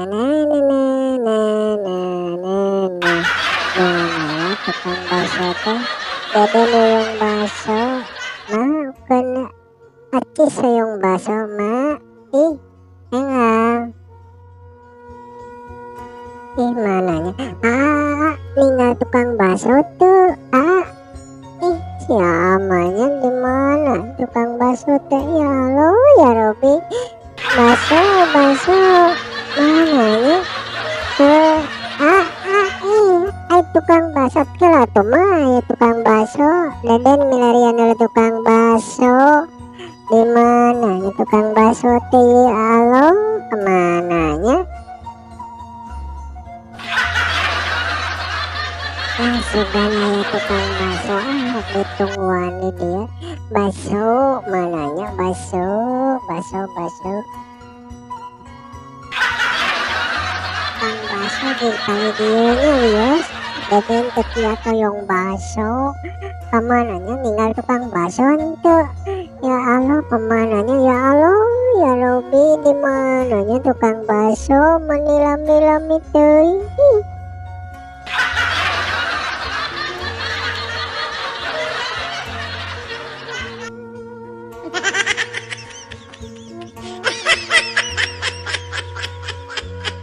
Nah, tukang bakso teh dede nuyung bakso, mau kena acis hoyong bakso mak. Ih, enggak. Ih, mananya? Ninggal tukang bakso tuh. Ih, si amanya gimana? Tukang bakso teh ya lo ya Robi. Bakso, mananya? Tukang bakso kela tuh mah ya tukang bakso. Deden milarian dulu tukang bakso. Di mananya tukang bakso teh? Halo, kemananya? Sugana ya tukang bakso, ditungguan nih dia. Bakso, mananya bakso. Tukang bakso di kali dieunya wios. Deden tetia toyong bakso. Kemananya ninggal tukang bakso henteu. Ya Allah, kemananya ya Allah, ya Robi, di mananya tukang bakso menilami-lami teuing.